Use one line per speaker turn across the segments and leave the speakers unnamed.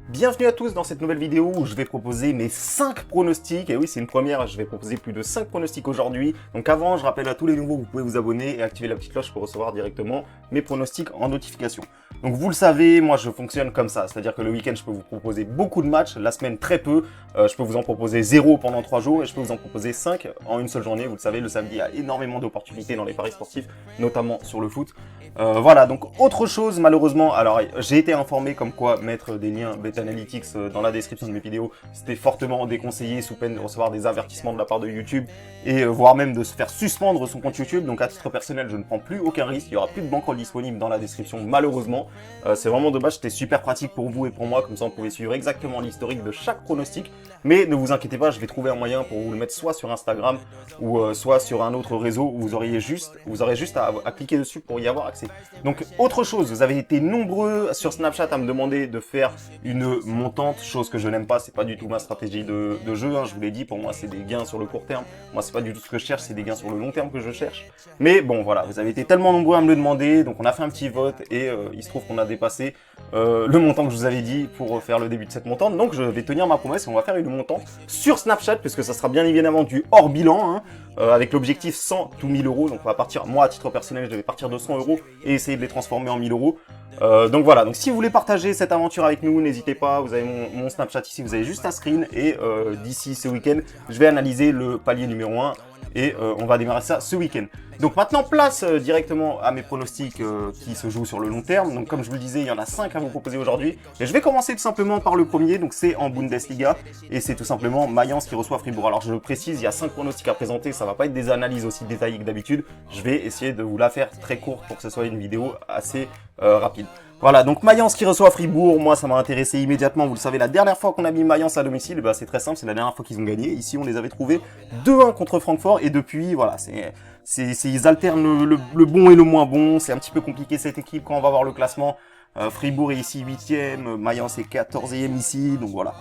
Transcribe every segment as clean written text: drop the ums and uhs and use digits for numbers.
Bienvenue à tous dans cette nouvelle vidéo où je vais proposer mes 5 pronostics. Et oui, c'est une première, je vais proposer plus de 5 pronostics aujourd'hui. Donc avant, je rappelle à tous les nouveaux, vous pouvez vous abonner et activer la petite cloche pour recevoir directement mes pronostics en notification. Donc vous le savez, moi je fonctionne comme ça. C'est-à-dire que le week-end, je peux vous proposer beaucoup de matchs, la semaine très peu. Je peux vous en proposer 0 pendant 3 jours et je peux vous en proposer 5 en une seule journée. Vous le savez, le samedi, il y a énormément d'opportunités dans les paris sportifs, notamment sur le foot. Voilà, donc autre chose, malheureusement, alors j'ai été informé comme quoi mettre des liens Analytics dans la description de mes vidéos, c'était fortement déconseillé sous peine de recevoir des avertissements de la part de YouTube et voire même de se faire suspendre son compte YouTube. Donc à titre personnel, je ne prends plus aucun risque, il n'y aura plus de bankroll disponible dans la description malheureusement. C'est vraiment dommage, c'était super pratique pour vous et pour moi, comme ça on pouvait suivre exactement l'historique de chaque pronostic. Mais ne vous inquiétez pas, je vais trouver un moyen pour vous le mettre soit sur Instagram ou soit sur un autre réseau où vous aurez juste à cliquer dessus pour y avoir accès. Donc autre chose, vous avez été nombreux sur Snapchat à me demander de faire une montante, chose que je n'aime pas, c'est pas du tout ma stratégie de jeu, hein, je vous l'ai dit, pour moi c'est des gains sur le court terme, moi c'est pas du tout ce que je cherche, c'est des gains sur le long terme que je cherche. Mais bon voilà, vous avez été tellement nombreux à me le demander, donc on a fait un petit vote et il se trouve qu'on a dépassé le montant que je vous avais dit pour faire le début de cette montante, donc je vais tenir ma promesse et on va faire une montante sur Snapchat, puisque ça sera bien évidemment du hors bilan, hein, avec l'objectif 100 ou 1000 euros, donc on va partir, moi à titre personnel je vais partir de 100 euros et essayer de les transformer en 1000 euros. Donc voilà, donc si vous voulez partager cette aventure avec nous, n'hésitez pas, vous avez mon Snapchat ici, vous avez juste à screen et d'ici ce week-end, je vais analyser le palier numéro 1 et on va démarrer ça ce week-end. Donc maintenant place directement à mes pronostics qui se jouent sur le long terme. Donc comme je vous le disais, il y en a 5 à vous proposer aujourd'hui. Et je vais commencer tout simplement par le premier, donc c'est en Bundesliga et c'est tout simplement Mayence qui reçoit Fribourg. Alors je le précise, il y a 5 pronostics à présenter, ça va pas être des analyses aussi détaillées que d'habitude. Je vais essayer de vous la faire très courte pour que ce soit une vidéo assez rapide. Voilà, donc Mayence qui reçoit Fribourg, moi ça m'a intéressé immédiatement, vous le savez, la dernière fois qu'on a mis Mayence à domicile, bah, c'est très simple, c'est la dernière fois qu'ils ont gagné, ici on les avait trouvés 2-1 contre Francfort, et depuis, voilà, ils alternent le bon et le moins bon, c'est un petit peu compliqué cette équipe quand on va voir le classement, Fribourg est ici 8ème, Mayence est 14ème ici, donc voilà,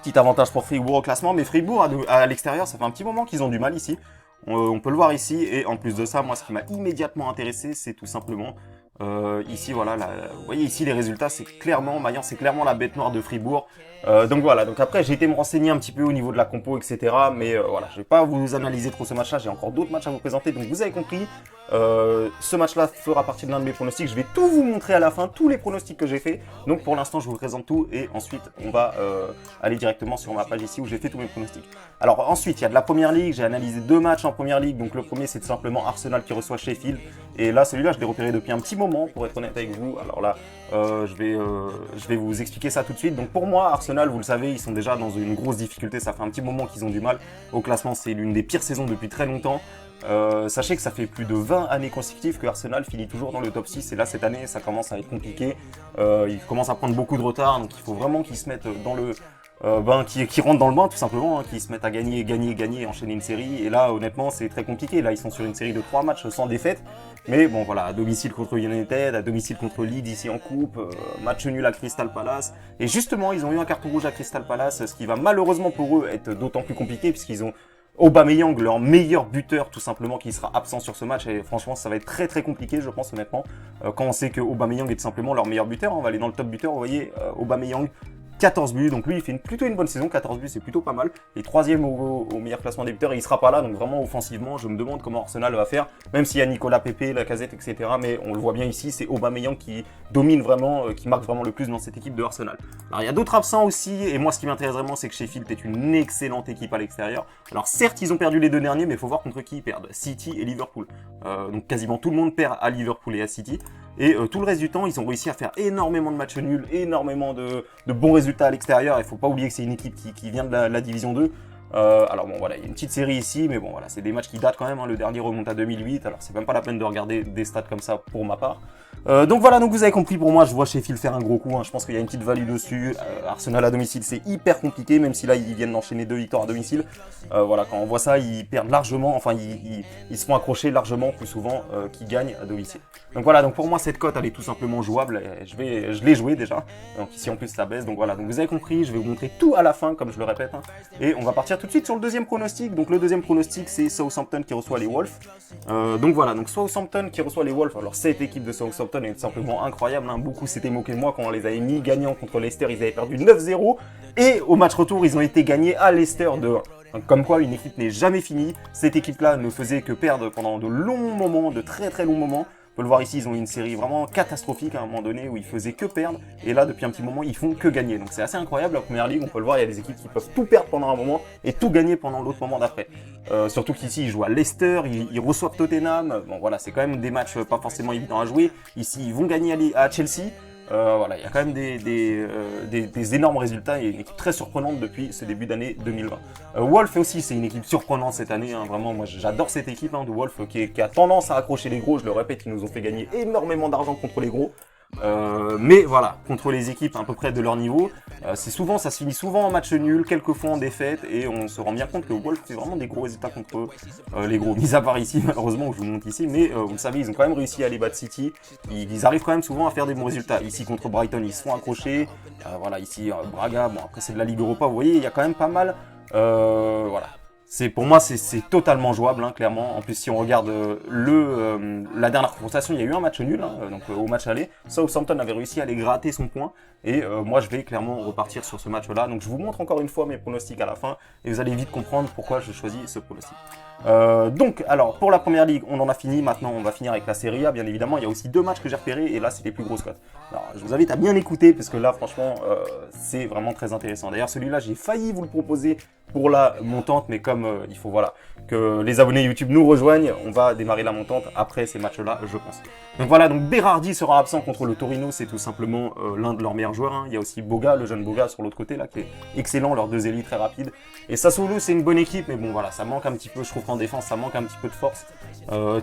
petit avantage pour Fribourg au classement, mais Fribourg à l'extérieur, ça fait un petit moment qu'ils ont du mal ici, on peut le voir ici, et en plus de ça, moi ce qui m'a immédiatement intéressé, c'est tout simplement... ici voilà, vous voyez ici les résultats, c'est clairement Mayence, c'est clairement la bête noire de Fribourg. Donc voilà, donc après j'ai été me renseigner un petit peu au niveau de la compo, etc. Mais voilà, je vais pas vous analyser trop ce match-là, j'ai encore d'autres matchs à vous présenter. Donc vous avez compris, ce match-là fera partie de l'un de mes pronostics. Je vais tout vous montrer à la fin, tous les pronostics que j'ai fait. Donc pour l'instant je vous présente tout et ensuite on va aller directement sur ma page ici où j'ai fait tous mes pronostics. Alors ensuite il y a de la première ligue, j'ai analysé 2 matchs en première ligue. Donc le premier c'est tout simplement Arsenal qui reçoit Sheffield. Et là celui-là je l'ai repéré depuis un petit moment pour être honnête avec vous. Alors là je vais vous expliquer ça tout de suite. Donc pour moi Arsenal, vous le savez, ils sont déjà dans une grosse difficulté, ça fait un petit moment qu'ils ont du mal. Au classement c'est l'une des pires saisons depuis très longtemps. Sachez que ça fait plus de 20 années consécutives que Arsenal finit toujours dans le top 6 et là cette année ça commence à être compliqué, ils commencent à prendre beaucoup de retard, donc il faut vraiment qu'ils se mettent dans le... qui rentrent dans le bain tout simplement, hein, qui se mettent à gagner, enchaîner une série, et là honnêtement c'est très compliqué, là ils sont sur une série de 3 matchs sans défaite, mais bon voilà, à domicile contre United, à domicile contre Leeds ici en coupe, match nul à Crystal Palace, et justement ils ont eu un carton rouge à Crystal Palace, ce qui va malheureusement pour eux être d'autant plus compliqué puisqu'ils ont Aubameyang, leur meilleur buteur tout simplement, qui sera absent sur ce match, et franchement ça va être très très compliqué je pense honnêtement, quand on sait que Aubameyang est tout simplement leur meilleur buteur, on va aller dans le top buteur, vous voyez, Aubameyang 14 buts, donc lui il fait plutôt une bonne saison, 14 buts c'est plutôt pas mal, et 3ème au meilleur classement des buteurs, et il sera pas là, donc vraiment offensivement je me demande comment Arsenal va faire, même s'il y a Nicolas Pepe, Lacazette, etc. Mais on le voit bien ici, c'est Aubameyang qui domine vraiment, qui marque vraiment le plus dans cette équipe de Arsenal. Alors il y a d'autres absents aussi, et moi ce qui m'intéresse vraiment c'est que Sheffield est une excellente équipe à l'extérieur. Alors certes ils ont perdu les 2 derniers, mais il faut voir contre qui ils perdent, City et Liverpool. Donc quasiment tout le monde perd à Liverpool et à City. Et tout le reste du temps, ils ont réussi à faire énormément de matchs nuls, énormément de bons résultats à l'extérieur. Il ne faut pas oublier que c'est une équipe qui vient de la Division 2. Alors bon voilà, il y a une petite série ici, mais bon voilà, c'est des matchs qui datent quand même, hein. Le dernier remonte à 2008, alors c'est même pas la peine de regarder des stats comme ça pour ma part. Donc voilà, donc vous avez compris, pour moi je vois Sheffield faire un gros coup, hein. Je pense qu'il y a une petite value dessus. Arsenal à domicile c'est hyper compliqué, même si là ils viennent d'enchaîner 2 victoires à domicile. Voilà, quand on voit ça, ils perdent largement, enfin ils se font accrocher largement plus souvent qu'ils gagnent à domicile. Donc voilà, donc pour moi cette cote elle est tout simplement jouable, et je l'ai joué déjà, donc ici en plus ça baisse, donc voilà, donc vous avez compris, je vais vous montrer tout à la fin comme je le répète, hein. Et on va partir tout tout de suite sur le deuxième pronostic. Donc le deuxième pronostic, c'est Southampton qui reçoit les Wolves. Donc voilà, donc Southampton qui reçoit les Wolves. Alors cette équipe de Southampton est simplement incroyable, hein. Beaucoup s'étaient moqués de moi quand on les avait mis gagnants contre Leicester. Ils avaient perdu 9-0 et au match retour, ils ont été gagnés à Leicester de 1. Donc, comme quoi, une équipe n'est jamais finie. Cette équipe-là ne faisait que perdre pendant de longs moments, de très très longs moments. On peut le voir ici, ils ont eu une série vraiment catastrophique à un moment donné où ils faisaient que perdre. Et là, depuis un petit moment, ils font que gagner. Donc c'est assez incroyable. La première ligue, on peut le voir, il y a des équipes qui peuvent tout perdre pendant un moment et tout gagner pendant l'autre moment d'après. Surtout qu'ici, ils jouent à Leicester, ils reçoivent Tottenham. Bon voilà, c'est quand même des matchs pas forcément évidents à jouer. Ici, ils vont gagner à Chelsea. Voilà, il y a quand même des énormes résultats et une équipe très surprenante depuis ce début d'année 2020. Wolf aussi, c'est une équipe surprenante cette année, hein, vraiment, moi j'adore cette équipe de Wolf qui a tendance à accrocher les gros, je le répète, ils nous ont fait gagner énormément d'argent contre les gros. Mais voilà, contre les équipes à peu près de leur niveau, ça se finit souvent en match nul, quelquefois en défaite, et on se rend bien compte que Wolf fait vraiment des gros résultats contre les gros, mis à part ici malheureusement où je vous montre ici, mais vous le savez, ils ont quand même réussi à aller battre City, ils arrivent quand même souvent à faire des bons résultats. Ici contre Brighton, ils se font accrocher, voilà, ici Braga, bon après c'est de la Ligue Europa, vous voyez, il y a quand même pas mal, voilà. Pour moi, c'est totalement jouable, hein, clairement. En plus, si on regarde la dernière confrontation, il y a eu un match nul, hein, donc au match aller. Southampton avait réussi à aller gratter son point. Et moi, je vais clairement repartir sur ce match-là. Donc, je vous montre encore une fois mes pronostics à la fin. Et vous allez vite comprendre pourquoi je choisis ce pronostic. Donc, alors, pour la première ligue, on en a fini. Maintenant, on va finir avec la Serie A, bien évidemment. Il y a aussi 2 matchs que j'ai repérés. Et là, c'est les plus grosses cotes. Alors, je vous invite à bien écouter, parce que là, franchement, c'est vraiment très intéressant. D'ailleurs, celui-là, j'ai failli vous le proposer pour la montante, mais comme il faut voilà que les abonnés YouTube nous rejoignent, on va démarrer la montante après ces matchs-là, je pense. Donc voilà, donc Berardi sera absent contre le Torino, c'est tout simplement l'un de leurs meilleurs joueurs, hein. Il y a aussi Boga, le jeune Boga sur l'autre côté là, qui est excellent, leurs 2 ailiers très rapides. Et Sassuolo, c'est une bonne équipe, mais bon voilà, ça manque un petit peu, je trouve qu'en défense, ça manque un petit peu de force.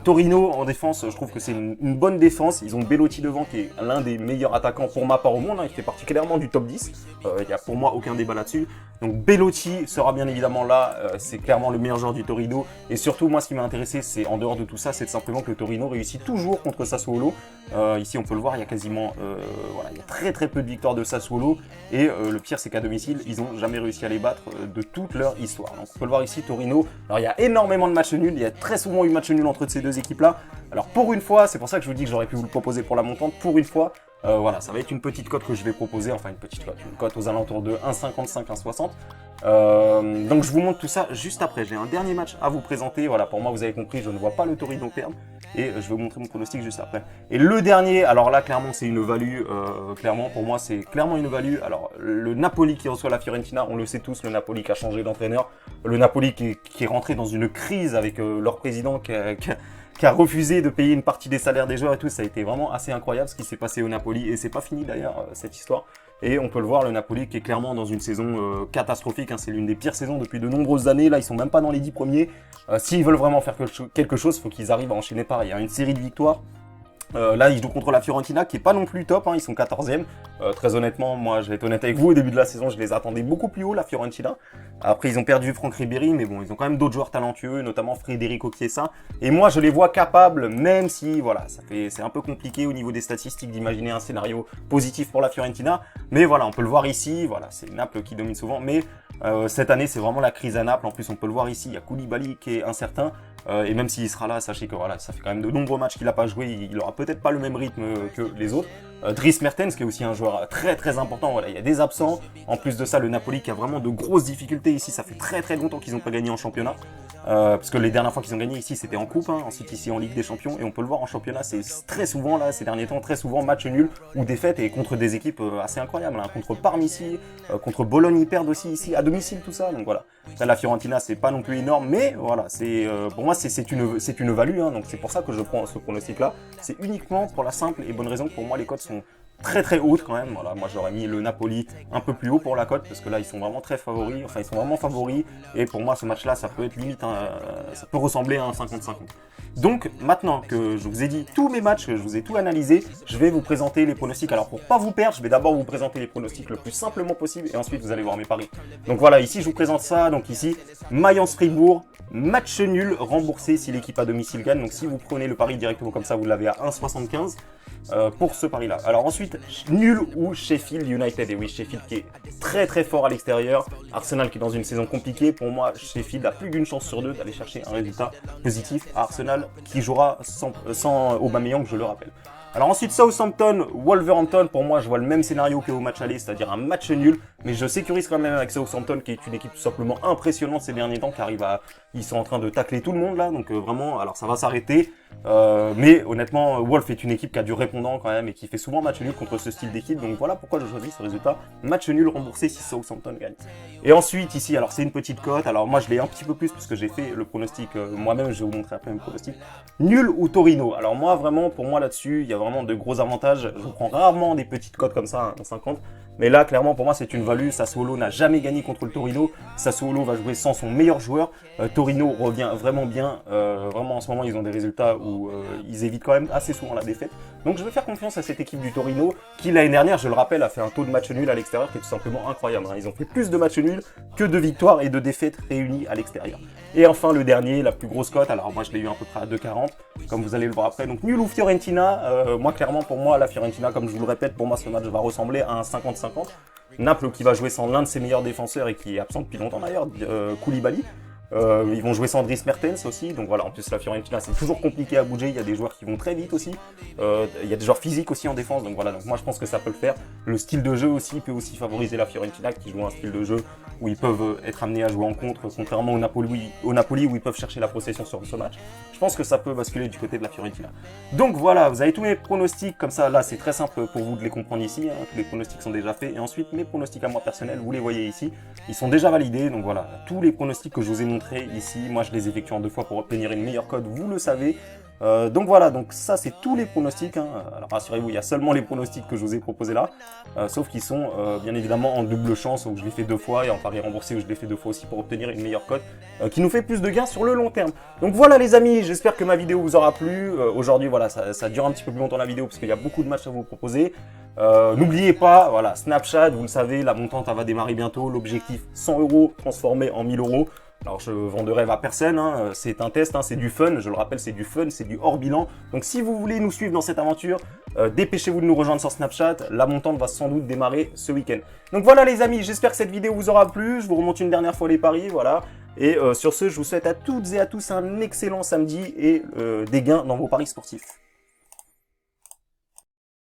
Torino en défense, je trouve que c'est une bonne défense. Ils ont Belotti devant, qui est l'un des meilleurs attaquants pour ma part au monde, hein. Il fait partie clairement du top 10. Il n'y a pour moi aucun débat là-dessus. Donc Belotti sera bien évidemment là, c'est clairement le meilleur joueur du Torino. Et surtout, moi, ce qui m'a intéressé, c'est en dehors de tout ça, c'est simplement que le Torino réussit toujours contre Sassuolo. Ici, on peut le voir, il y a quasiment, voilà, il y a très très peu de victoires de Sassuolo. Et le pire, c'est qu'à domicile, ils n'ont jamais réussi à les battre de toute leur histoire. Donc, on peut le voir ici, Torino. Alors, il y a énormément de matchs nuls. Il y a très souvent eu match nul entre ces deux équipes-là. Alors, pour une fois, c'est pour ça que je vous dis que j'aurais pu vous le proposer pour la montante. Pour une fois, voilà, ça va être une petite cote que je vais proposer, enfin une cote aux alentours de 1,55, 1,60. Donc je vous montre tout ça juste après. J'ai un dernier match à vous présenter. Voilà, pour moi, vous avez compris, je ne vois pas le Torino perdre. Et je vais vous montrer mon pronostic juste après. Et le dernier, alors là, clairement, c'est une value. Clairement, pour moi, c'est clairement une value. Alors, le Napoli qui reçoit la Fiorentina, on le sait tous, le Napoli qui a changé d'entraîneur. Le Napoli qui est rentré dans une crise avec leur président qui a refusé de payer une partie des salaires des joueurs et tout. Ça a été vraiment assez incroyable ce qui s'est passé au Napoli. Et c'est pas fini d'ailleurs, cette histoire. Et on peut le voir, le Napoli qui est clairement dans une saison catastrophique, hein. C'est l'une des pires saisons depuis de nombreuses années. Là, ils sont même pas dans les 10 premiers. S'ils veulent vraiment faire quelque chose, il faut qu'ils arrivent à enchaîner pareil. Il y a une série de victoires. Là, ils jouent contre la Fiorentina, qui est pas non plus top, hein. Ils sont 14e. Très honnêtement, moi, je vais être honnête avec vous, au début de la saison, je les attendais beaucoup plus haut, la Fiorentina. Après, ils ont perdu Franck Ribéry, mais bon, ils ont quand même d'autres joueurs talentueux, notamment Federico Chiesa. Et moi, je les vois capables, même si, voilà, c'est un peu compliqué au niveau des statistiques d'imaginer un scénario positif pour la Fiorentina. Mais voilà, on peut le voir ici, voilà, c'est Naples qui domine souvent, mais cette année, c'est vraiment la crise à Naples. En plus, on peut le voir ici, il y a Koulibaly qui est incertain. Et même s'il sera là, sachez que voilà, ça fait quand même de nombreux matchs qu'il n'a pas joué, il aura peut-être pas le même rythme que les autres. Dries Mertens, qui est aussi un joueur très très important, voilà, il y a des absents. En plus de ça, le Napoli qui a vraiment de grosses difficultés ici, ça fait très très longtemps qu'ils n'ont pas gagné en championnat. Parce que les dernières fois qu'ils ont gagné ici, c'était en coupe, hein, ensuite ici en Ligue des Champions, et on peut le voir en championnat, c'est très souvent là, ces derniers temps, très souvent match nul ou défaite, et contre des équipes assez incroyables, hein, contre Parme ici, contre Bologne, ils perdent aussi ici, à domicile, tout ça, donc voilà. Là, la Fiorentina, c'est pas non plus énorme, mais voilà, pour moi, c'est une value, hein, donc c'est pour ça que je prends ce pronostic-là. C'est uniquement pour la simple et bonne raison que pour moi, les cotes sont très très hautes quand même. Voilà, moi j'aurais mis le Napoli un peu plus haut pour la cote parce que là ils sont vraiment très favoris, enfin ils sont vraiment favoris et pour moi ce match là ça peut être limite, ça peut ressembler à un 50-50. Donc maintenant que je vous ai dit tous mes matchs, que je vous ai tout analysé, je vais vous présenter les pronostics. Alors pour pas vous perdre, je vais d'abord vous présenter les pronostics le plus simplement possible et ensuite vous allez voir mes paris. Donc voilà, ici je vous présente ça, donc ici Mayence-Fribourg, match nul remboursé si l'équipe à domicile gagne. Donc si vous prenez le pari directement comme ça, vous l'avez à 1,75 pour ce pari là. Alors ensuite Ensuite, nul ou Sheffield United. Et oui, Sheffield qui est très très fort à l'extérieur. Arsenal qui est dans une saison compliquée. Pour moi, Sheffield a plus d'une chance sur deux d'aller chercher un résultat positif à Arsenal qui jouera sans Aubameyang, je le rappelle. Alors ensuite, Southampton, Wolverhampton, pour moi, je vois le même scénario qu'au match aller, c'est-à-dire un match nul, mais je sécurise quand même avec Southampton, qui est une équipe tout simplement impressionnante ces derniers temps, car ils sont en train de tacler tout le monde là, donc vraiment, alors ça va s'arrêter, mais honnêtement, Wolf est une équipe qui a du répondant quand même, et qui fait souvent match nul contre ce style d'équipe, donc voilà pourquoi je choisis ce résultat, match nul remboursé si Southampton gagne. Et ensuite, ici, alors c'est une petite cote, alors moi je l'ai un petit peu plus, puisque j'ai fait le pronostic moi-même, je vais vous montrer après mes pronostics, nul ou Torino. Alors moi, vraiment, pour moi là-dessus, il y a vraiment de gros avantages. Je prends rarement des petites cotes comme ça, en 50. Mais là, clairement, pour moi, c'est une value. Sassuolo n'a jamais gagné contre le Torino. Sassuolo va jouer sans son meilleur joueur. Torino revient vraiment bien. Vraiment, en ce moment, ils ont des résultats où ils évitent quand même assez souvent la défaite. Donc, je vais faire confiance à cette équipe du Torino, qui l'année dernière, je le rappelle, a fait un taux de match nul à l'extérieur qui est tout simplement incroyable. Ils ont fait plus de matchs nuls que de victoires et de défaites réunies à l'extérieur. Et enfin, le dernier, la plus grosse cote. Alors, moi, je l'ai eu à peu près à 2,40, comme vous allez le voir après. Donc, nul ou Fiorentina. Moi, clairement, pour moi, la Fiorentina, comme je vous le répète, pour moi, ce match va ressembler à un 50-50. Naples qui va jouer sans l'un de ses meilleurs défenseurs et qui est absent depuis longtemps d'ailleurs, Koulibaly. Ils vont jouer sans Dries Mertens aussi, donc voilà, en plus la Fiorentina c'est toujours compliqué à bouger, il y a des joueurs qui vont très vite aussi, il y a des joueurs physiques aussi en défense, donc voilà, donc moi je pense que ça peut le faire. Le style de jeu aussi peut aussi favoriser la Fiorentina qui joue un style de jeu où ils peuvent être amenés à jouer en contre, contrairement au Napoli où ils peuvent chercher la possession sur ce match. Je pense que ça peut basculer du côté de la Fiorentina. Donc voilà, vous avez tous mes pronostics, comme ça là c'est très simple pour vous de les comprendre ici, tous les pronostics sont déjà faits, et ensuite mes pronostics à moi personnels, vous les voyez ici, ils sont déjà validés, donc voilà, tous les pronostics que je vous ai montrés ici, moi je les effectue en 2 fois pour obtenir une meilleure cote, vous le savez. Donc voilà, donc ça c'est tous les pronostics, Alors rassurez-vous, il y a seulement les pronostics que je vous ai proposés là, sauf qu'ils sont bien évidemment en double chance, où je l'ai fait 2 fois, et en pari remboursé où je l'ai fait 2 fois aussi pour obtenir une meilleure cote, qui nous fait plus de gains sur le long terme. Donc voilà les amis, j'espère que ma vidéo vous aura plu. Aujourd'hui voilà, ça dure un petit peu plus longtemps la vidéo, parce qu'il y a beaucoup de matchs à vous proposer. N'oubliez pas, voilà, Snapchat, vous le savez, la montante elle va démarrer bientôt, l'objectif 100 € transformé en 1000 €. Alors je vends de rêve à personne, c'est un test, c'est du fun, je le rappelle, c'est du fun, c'est du hors bilan. Donc si vous voulez nous suivre dans cette aventure, dépêchez-vous de nous rejoindre sur Snapchat, la montante va sans doute démarrer ce week-end. Donc voilà les amis, j'espère que cette vidéo vous aura plu, je vous remonte une dernière fois les paris, voilà. Et sur ce, je vous souhaite à toutes et à tous un excellent samedi et des gains dans vos paris sportifs.